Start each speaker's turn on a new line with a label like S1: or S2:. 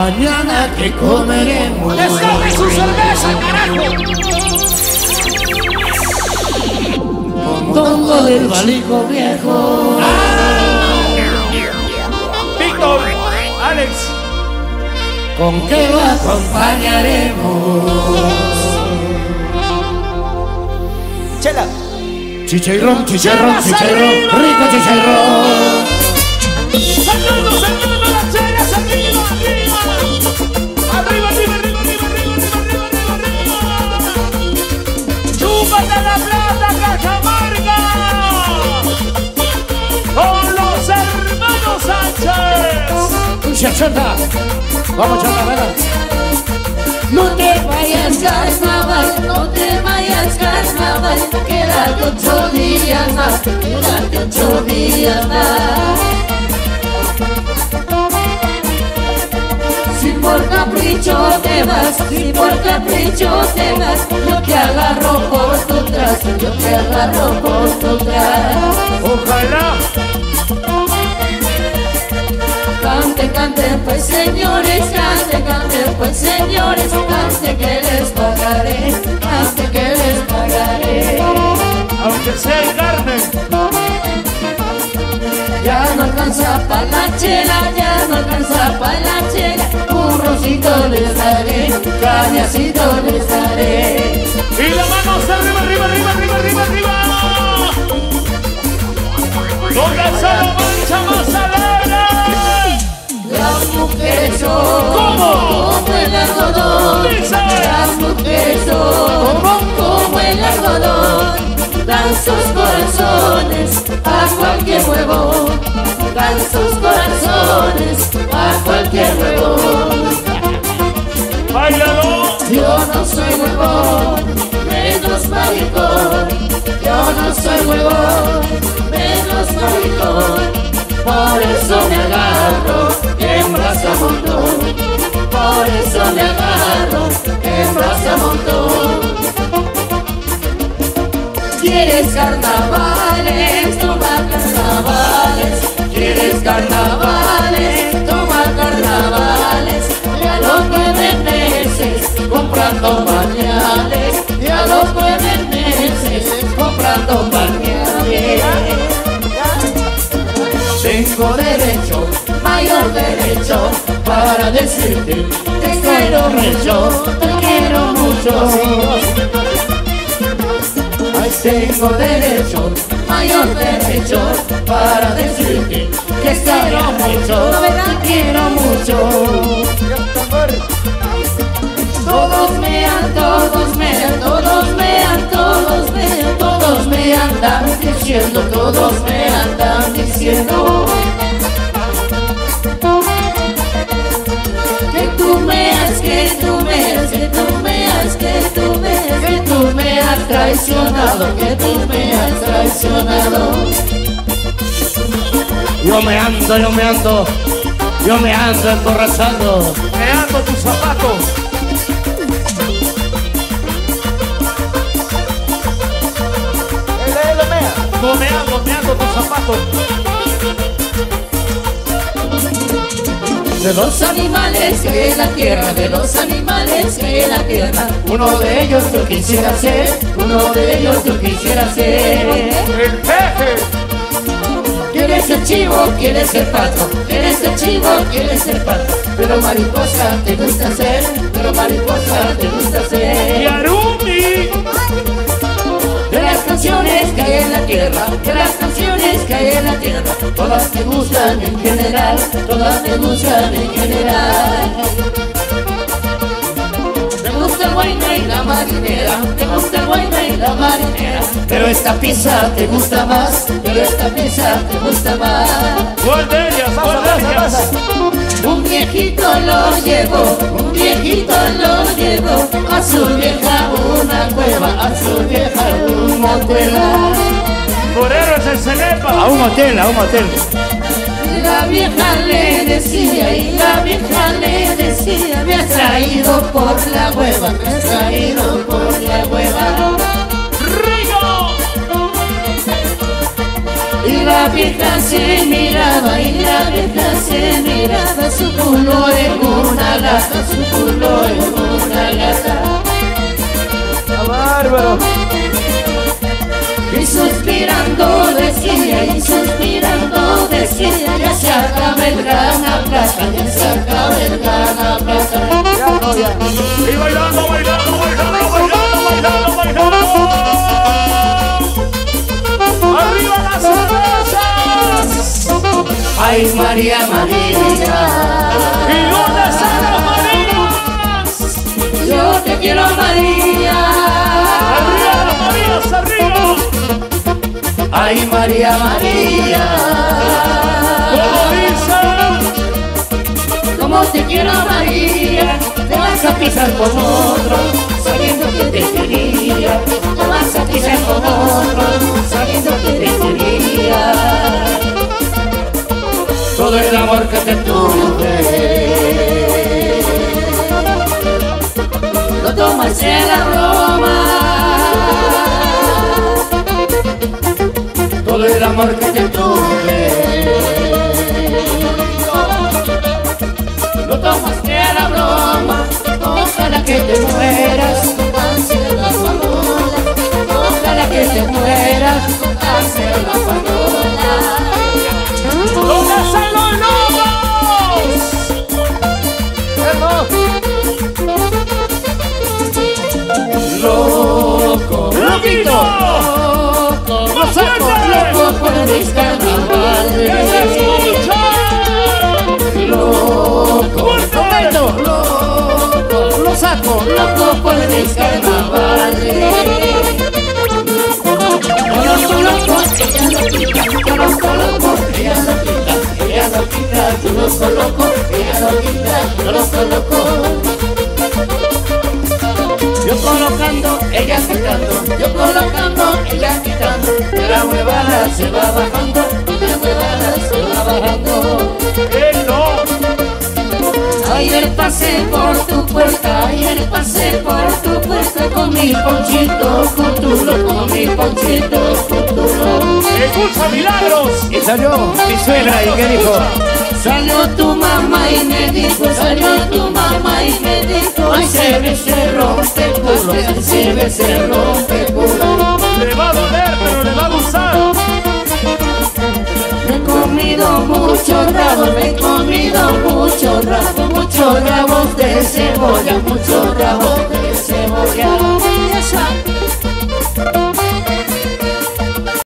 S1: Mañana que comeremos.
S2: ¡Descargue su cerveza, carajo!
S1: Mondongo del Balico Viejo.
S2: Víctor, Alex,
S1: ¿con qué lo acompañaremos?
S2: Chela.
S1: Chicharrón, chicharrón, chicharrón, rico chicharrón.
S2: ¡Saludos, saludos, las chelas! ¡Arriba, arriba! ¡Arriba, arriba, arriba, arriba, arriba, arriba, arriba! ¡Chúpate la plata, Cajamarca! ¡Con los hermanos Sánchez!
S1: Chachota, vamos chata, venga.
S3: No te vayas carnaval, no te vayas carnaval, quédate 8 días más, quédate 8 días más. Si por capricho te vas, si por capricho te vas, yo te agarro por tu trazo, yo te agarro por tu trazo.
S2: ¡Ojalá!
S3: Cante, cante pues señores, cante pues señores, cante que les pagaré, cante que les pagaré.
S2: Aunque sea el carne.
S3: Ya no alcanza pa' la chela, ya no alcanza pa' la chela, un rosito les daré, cañacito les daré.
S2: Y la mano está arriba, arriba, arriba, arriba, arriba, arriba. Con la sola mancha más alegre.
S3: Las mujeres son como el algodón, las mujeres son como el algodón, dan sus corazones a cualquier huevón, dan sus corazones a cualquier huevón.
S2: ¡Báilalo!
S3: Yo no soy huevón, menos maricón, yo no soy huevón, menos maricón. Por eso me agarro, hembras a montón. Por eso me agarro, hembras a montón. ¿Quieres carnavales? Toma carnavales. ¿Quieres carnavales? Toma carnavales. Y a los 9 meses comprando pañales. Y a los 9 meses comprando pañales. Tengo derecho, mayor derecho, para decirte te quiero mucho, te quiero mucho. Ay, tengo derecho, mayor derecho, para decirte que te quiero mucho, te quiero mucho. Todos me han, todos me han, todos me han, todos me han, todos me andan diciendo, todos me andan diciendo que tú me has, que tú me has, que tú me has, que tú me has, que tú me has traicionado, que tú me has traicionado.
S1: Yo me ando emborrachando.
S2: Me ando tus zapatos. Meando tus zapatos.
S3: De los animales que hay en la tierra, de los animales que hay en la tierra, uno de ellos yo quisiera ser, uno de ellos yo quisiera ser.
S2: El jefe.
S3: Quieres ser chivo, quieres ser pato, quieres ser chivo, quieres ser pato, pero mariposa te gusta ser, pero mariposa te gusta ser.
S2: Yarumi.
S3: De las canciones que hay en la tierra, de las canciones que hay en la tierra, todas te gustan en general, todas te gustan en general. Te gusta el guayna y la marinera, te gusta el guayna y la marinera, pero esta pizza te gusta más, pero esta pizza te gusta más.
S2: ¿Cuál de ellas? ¿Cuál de ellas?
S3: Un viejito lo llevó, un viejito lo llevó a su vieja una cueva, a su vieja una cueva.
S2: Torero es el Cenepa.
S1: A un hotel, a un hotel.
S3: La vieja le decía y la vieja le decía, me has traído por la hueva, me has traído por la hueva.
S2: ¡Rico!
S3: Y la vieja se miraba, y la vieja se miraba. mirada, su culo en una lata, su culo en una lata.
S2: ¡Qué bárbaro!
S3: Y suspirando decía, ya se acaba el Gana Plata, ya se acaba el Gana Plata.
S2: Ya no, ya. Y bailando, bailando, bailando, bailando, bailando, bailando. ¡Arriba las cervezas!
S3: Ay, María, María.
S2: ¿Y dónde están las Marías?
S3: Yo te quiero, María.
S2: ¡Arriba las Marías, arriba!
S3: Ay, María, María.
S2: ¿Cómo dice?
S3: Como te quiero, María. Te vas a pisar con otro, sabiendo que te quería. Te vas a pisar con otro, sabiendo que te quería. Todo el amor que te tuve lo tomaste en la broma. Todo el amor que te tuve lo tomaste a la broma. Ojalá que te mueras con cáncer en la farola. Ojalá que te mueras con cáncer en la farola.
S2: ¿Dónde están los lobos?
S3: Loco,
S2: ¡Loquito!
S3: loco, loco por el carnaval. Loco, momento, loco, lo saco, loco por el carnaval. Loco, loco, ella lo quita, yo loco, loco, ella lo quita, ella lo quita, yo loco, loco, ella lo quita, yo loco, loco. Yo colocando, ella quitando, yo colocando, ella quitando. De la huevada se va bajando, de la huevada se va bajando. Ayer pasé por tu puerta, ayer pasé por tu puerta con mi ponchito futuro, con mi ponchito futuro.
S2: ¡Escucha, Milagros!
S1: Y salió mi suegra y qué dijo.
S3: Salió tu mamá y me dijo, salió tu mamá y me dijo, ay, se ve, se rompe culo, ay, se ve, se rompe culo.
S2: Le va a doler, pero le va a gustar.
S3: Me he comido muchos rabos, me he comido muchos rabos de cebolla, muchos rabos de cebolla.